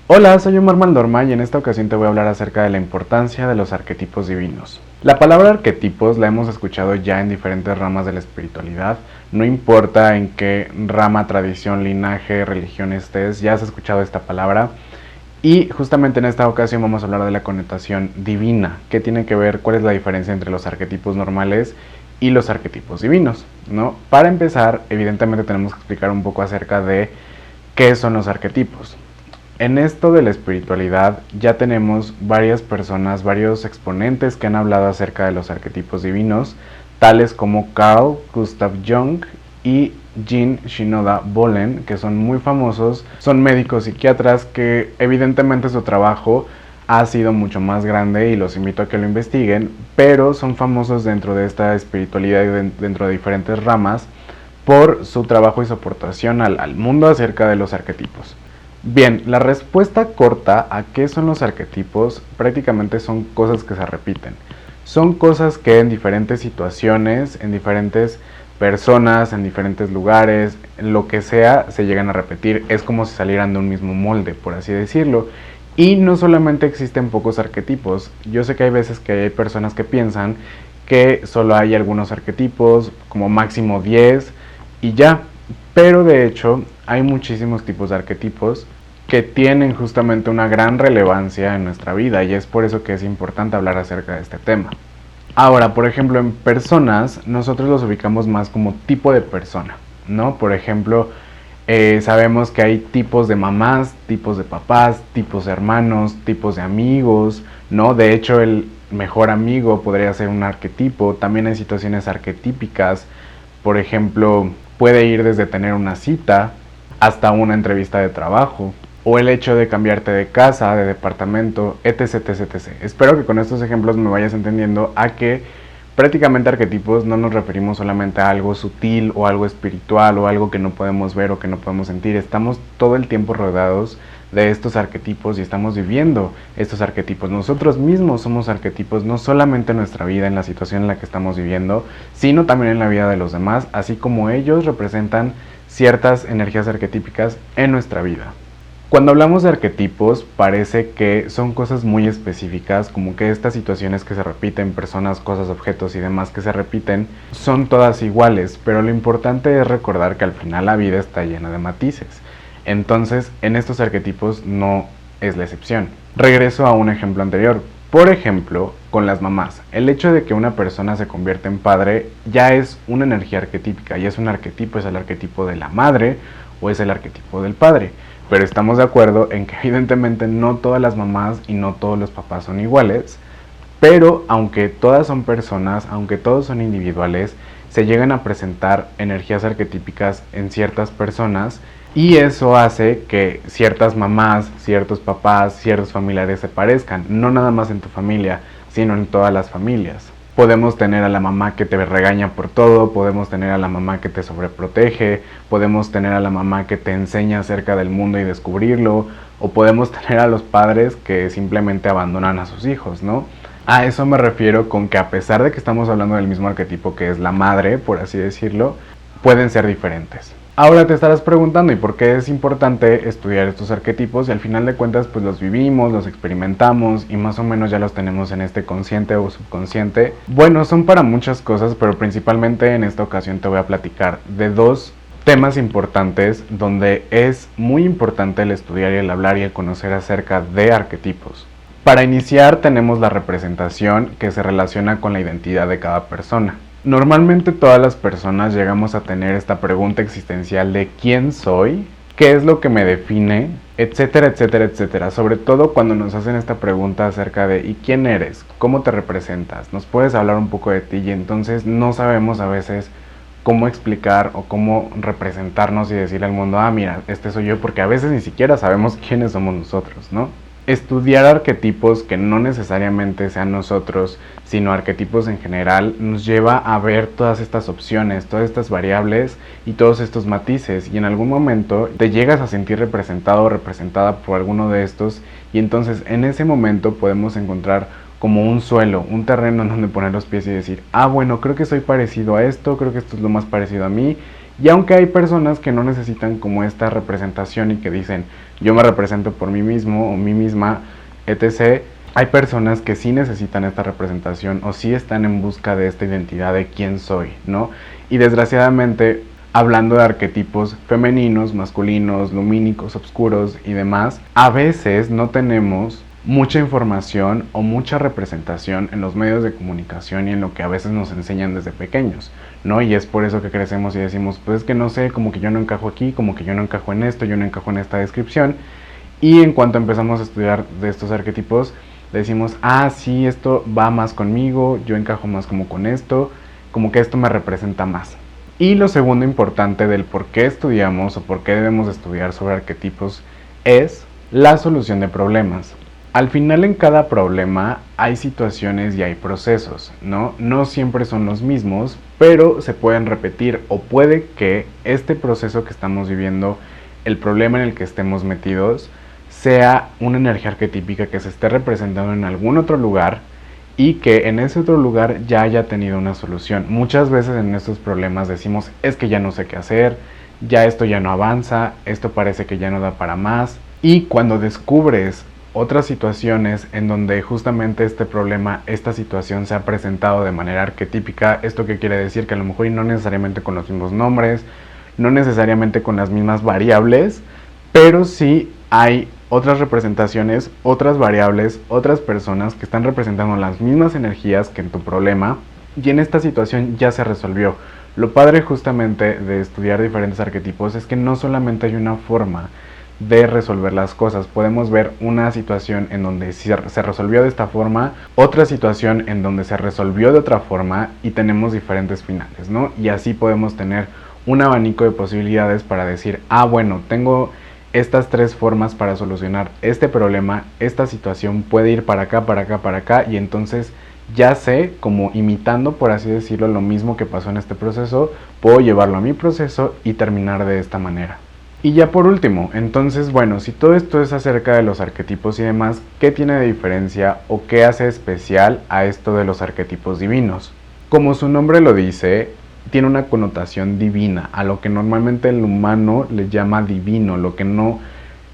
Hola, soy Omar Maldorma y en esta ocasión te voy a hablar acerca de la importancia de los arquetipos divinos. La palabra arquetipos la hemos escuchado ya en diferentes ramas de la espiritualidad, no importa en qué rama, tradición, linaje, religión estés, ya has escuchado esta palabra. Y justamente en esta ocasión vamos a hablar de la connotación divina, qué tiene que ver, cuál es la diferencia entre los arquetipos normales y los arquetipos divinos, ¿no? Para empezar, evidentemente tenemos que explicar un poco acerca de qué son los arquetipos. En esto de la espiritualidad ya tenemos varias personas, varios exponentes que han hablado acerca de los arquetipos divinos, tales como Carl Gustav Jung y Jean Shinoda Bolen, que son muy famosos, son médicos psiquiatras que evidentemente su trabajo ha sido mucho más grande y los invito a que lo investiguen, pero son famosos dentro de esta espiritualidad y dentro de diferentes ramas por su trabajo y su aportación al mundo acerca de los arquetipos. Bien, la respuesta corta a qué son los arquetipos prácticamente son cosas que se repiten. Son cosas que en diferentes situaciones, en diferentes personas, en diferentes lugares, lo que sea, se llegan a repetir. Es como si salieran de un mismo molde, por así decirlo. Y no solamente existen pocos arquetipos. Yo sé que hay veces que hay personas que piensan que solo hay algunos arquetipos, como máximo 10 y ya. Pero de hecho hay muchísimos tipos de arquetipos que tienen justamente una gran relevancia en nuestra vida y es por eso que es importante hablar acerca de este tema. Ahora, por ejemplo, en personas, nosotros los ubicamos más como tipo de persona, ¿no? Por ejemplo, sabemos que hay tipos de mamás, tipos de papás, tipos de hermanos, tipos de amigos, ¿no? De hecho, el mejor amigo podría ser un arquetipo. También hay situaciones arquetípicas. Por ejemplo, puede ir desde tener una cita hasta una entrevista de trabajo, o el hecho de cambiarte de casa, de departamento, etc, etc, etc. Espero que con estos ejemplos me vayas entendiendo a que prácticamente arquetipos no nos referimos solamente a algo sutil o algo espiritual o algo que no podemos ver o que no podemos sentir. Estamos todo el tiempo rodeados de estos arquetipos y estamos viviendo estos arquetipos. Nosotros mismos somos arquetipos, no solamente en nuestra vida, en la situación en la que estamos viviendo, sino también en la vida de los demás, así como ellos representan ciertas energías arquetípicas en nuestra vida. Cuando hablamos de arquetipos, parece que son cosas muy específicas, como que estas situaciones que se repiten, personas, cosas, objetos y demás que se repiten, son todas iguales, pero lo importante es recordar que al final la vida está llena de matices. Entonces, en estos arquetipos no es la excepción. Regreso a un ejemplo anterior. Por ejemplo, con las mamás. El hecho de que una persona se convierte en padre ya es una energía arquetípica, y es un arquetipo, es el arquetipo de la madre o es el arquetipo del padre. Pero estamos de acuerdo en que evidentemente no todas las mamás y no todos los papás son iguales, pero aunque todas son personas, aunque todos son individuales, se llegan a presentar energías arquetípicas en ciertas personas y eso hace que ciertas mamás, ciertos papás, ciertos familiares se parezcan, no nada más en tu familia, sino en todas las familias. Podemos tener a la mamá que te regaña por todo, podemos tener a la mamá que te sobreprotege, podemos tener a la mamá que te enseña acerca del mundo y descubrirlo, o podemos tener a los padres que simplemente abandonan a sus hijos, ¿no? A eso me refiero con que a pesar de que estamos hablando del mismo arquetipo que es la madre, por así decirlo, pueden ser diferentes. Ahora te estarás preguntando, ¿y por qué es importante estudiar estos arquetipos? Y al final de cuentas pues los vivimos, los experimentamos y más o menos ya los tenemos en este consciente o subconsciente. Bueno, son para muchas cosas, pero principalmente en esta ocasión te voy a platicar de dos temas importantes donde es muy importante el estudiar y el hablar y el conocer acerca de arquetipos. Para iniciar tenemos la representación que se relaciona con la identidad de cada persona. Normalmente todas las personas llegamos a tener esta pregunta existencial de ¿quién soy? ¿Qué es lo que me define? Etcétera, etcétera, etcétera. Sobre todo cuando nos hacen esta pregunta acerca de ¿y quién eres? ¿Cómo te representas? ¿Nos puedes hablar un poco de ti? Y entonces no sabemos a veces cómo explicar o cómo representarnos y decirle al mundo, ah, mira, este soy yo, porque a veces ni siquiera sabemos quiénes somos nosotros, ¿no? Estudiar arquetipos que no necesariamente sean nosotros, sino arquetipos en general, nos lleva a ver todas estas opciones, todas estas variables y todos estos matices, y en algún momento te llegas a sentir representado o representada por alguno de estos, y entonces en ese momento podemos encontrar como un suelo, un terreno en donde poner los pies y decir, ah, bueno, creo que soy parecido a esto, creo que esto es lo más parecido a mí, Y aunque hay personas que no necesitan como esta representación y que dicen yo me represento por mí mismo o mí misma, etc., hay personas que sí necesitan esta representación o sí están en busca de esta identidad de quién soy, ¿no? Y desgraciadamente, hablando de arquetipos femeninos, masculinos, lumínicos, oscuros y demás, a veces no tenemos mucha información o mucha representación en los medios de comunicación y en lo que a veces nos enseñan desde pequeños, ¿no? Y es por eso que crecemos y decimos, pues es que no sé, como que yo no encajo aquí, como que yo no encajo en esto, yo no encajo en esta descripción. Y en cuanto empezamos a estudiar de estos arquetipos, decimos, ah, sí, esto va más conmigo, yo encajo más como con esto, como que esto me representa más. Y lo segundo importante del por qué estudiamos o por qué debemos estudiar sobre arquetipos es la solución de problemas. Al final en cada problema hay situaciones y hay procesos, ¿no? No siempre son los mismos, pero se pueden repetir o puede que este proceso que estamos viviendo, el problema en el que estemos metidos, sea una energía arquetípica que se esté representando en algún otro lugar y que en ese otro lugar ya haya tenido una solución. Muchas veces en estos problemas decimos, es que ya no sé qué hacer, ya esto ya no avanza, esto parece que ya no da para más. Y cuando descubres otras situaciones en donde justamente este problema, esta situación se ha presentado de manera arquetípica, ¿esto qué quiere decir? Que a lo mejor y no necesariamente con los mismos nombres, no necesariamente con las mismas variables, pero sí hay otras representaciones, otras variables, otras personas que están representando las mismas energías que en tu problema y en esta situación ya se resolvió. Lo padre justamente de estudiar diferentes arquetipos es que no solamente hay una forma de resolver las cosas. Podemos ver una situación en donde se resolvió de esta forma, otra situación en donde se resolvió de otra forma y tenemos diferentes finales, ¿no? Y así podemos tener un abanico de posibilidades para decir, ah, bueno, tengo estas tres formas para solucionar este problema, esta situación puede ir para acá, para acá, para acá, y entonces ya sé, como imitando, por así decirlo, lo mismo que pasó en este proceso, puedo llevarlo a mi proceso y terminar de esta manera. Y ya por último, entonces, bueno, si todo esto es acerca de los arquetipos y demás, ¿qué tiene de diferencia o qué hace especial a esto de los arquetipos divinos? Como su nombre lo dice, tiene una connotación divina, a lo que normalmente el humano le llama divino, lo que no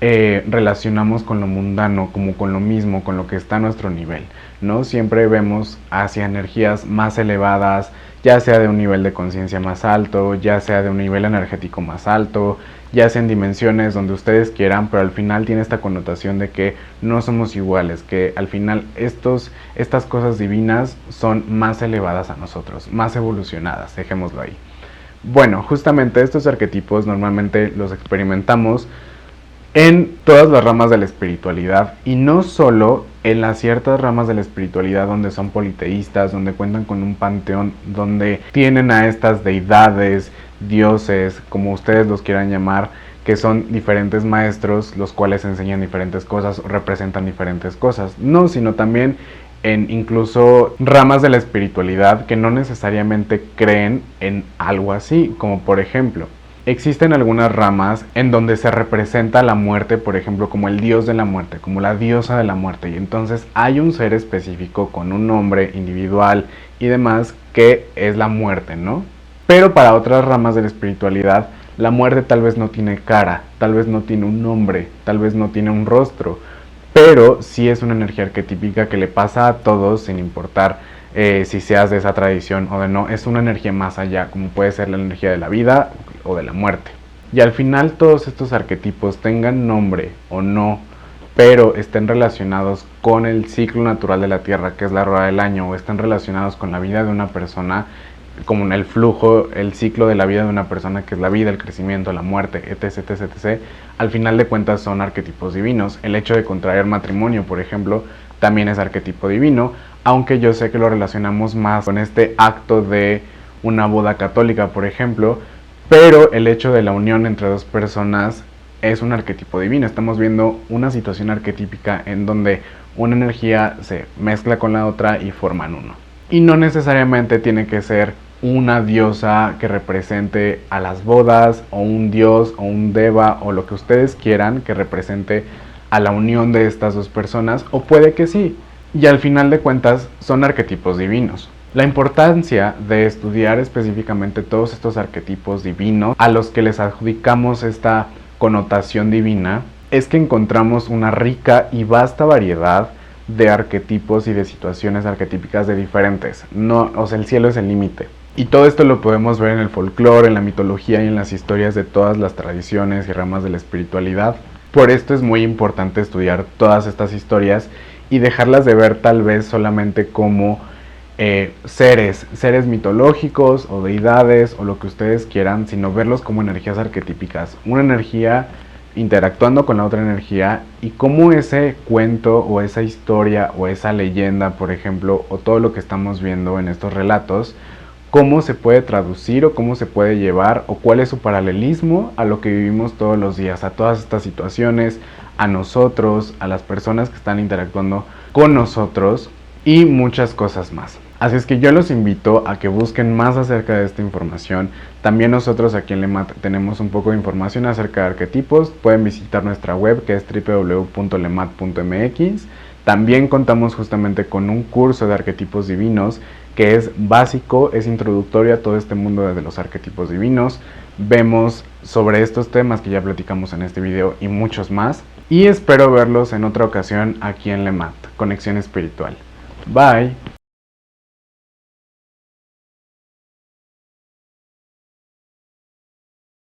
relacionamos con lo mundano, como con lo mismo, con lo que está a nuestro nivel, ¿no? Siempre vemos hacia energías más elevadas, ya sea de un nivel de conciencia más alto, ya sea de un nivel energético más alto, ya sea en dimensiones donde ustedes quieran, pero al final tiene esta connotación de que no somos iguales, que al final estas cosas divinas son más elevadas a nosotros, más evolucionadas, dejémoslo ahí. Bueno, justamente estos arquetipos normalmente los experimentamos en todas las ramas de la espiritualidad y no solo en las ciertas ramas de la espiritualidad donde son politeístas, donde cuentan con un panteón, donde tienen a estas deidades, dioses, como ustedes los quieran llamar, que son diferentes maestros, los cuales enseñan diferentes cosas, representan diferentes cosas. No, sino también en incluso ramas de la espiritualidad que no necesariamente creen en algo así, como por ejemplo, existen algunas ramas en donde se representa la muerte, por ejemplo, como el dios de la muerte, como la diosa de la muerte, y entonces hay un ser específico con un nombre individual y demás que es la muerte, ¿no? Pero para otras ramas de la espiritualidad, la muerte tal vez no tiene cara, tal vez no tiene un nombre, tal vez no tiene un rostro, pero sí es una energía arquetípica que le pasa a todos sin importar si seas de esa tradición o de no. Es una energía más allá, como puede ser la energía de la vida o de la muerte. Y al final todos estos arquetipos tengan nombre o no, pero estén relacionados con el ciclo natural de la Tierra, que es la rueda del año, o estén relacionados con la vida de una persona, como en el flujo, el ciclo de la vida de una persona, que es la vida, el crecimiento, la muerte, etc, etc, etc. Al final de cuentas son arquetipos divinos. El hecho de contraer matrimonio, por ejemplo, también es arquetipo divino, aunque yo sé que lo relacionamos más con este acto de una boda católica, por ejemplo, pero el hecho de la unión entre dos personas es un arquetipo divino. Estamos viendo una situación arquetípica en donde una energía se mezcla con la otra y forman uno. Y no necesariamente tiene que ser una diosa que represente a las bodas, o un dios, o un deva, o lo que ustedes quieran que represente a la unión de estas dos personas, o puede que sí. Y al final de cuentas son arquetipos divinos. La importancia de estudiar específicamente todos estos arquetipos divinos a los que les adjudicamos esta connotación divina es que encontramos una rica y vasta variedad de arquetipos y de situaciones arquetípicas de diferentes. No, o sea, el cielo es el límite. Y todo esto lo podemos ver en el folclore, en la mitología y en las historias de todas las tradiciones y ramas de la espiritualidad. Por esto es muy importante estudiar todas estas historias y dejarlas de ver tal vez solamente como seres mitológicos o deidades o lo que ustedes quieran, sino verlos como energías arquetípicas. Una energía interactuando con la otra energía y cómo ese cuento o esa historia o esa leyenda, por ejemplo, o todo lo que estamos viendo en estos relatos, cómo se puede traducir o cómo se puede llevar o cuál es su paralelismo a lo que vivimos todos los días, a todas estas situaciones, a nosotros, a las personas que están interactuando con nosotros y muchas cosas más. Así es que yo los invito a que busquen más acerca de esta información. También nosotros aquí en LEMAT tenemos un poco de información acerca de arquetipos. Pueden visitar nuestra web que es www.lemat.mx. También contamos justamente con un curso de arquetipos divinos que es básico, es introductorio a todo este mundo de los arquetipos divinos. Vemos sobre estos temas que ya platicamos en este video y muchos más. Y espero verlos en otra ocasión aquí en LEMAT, Conexión Espiritual. Bye.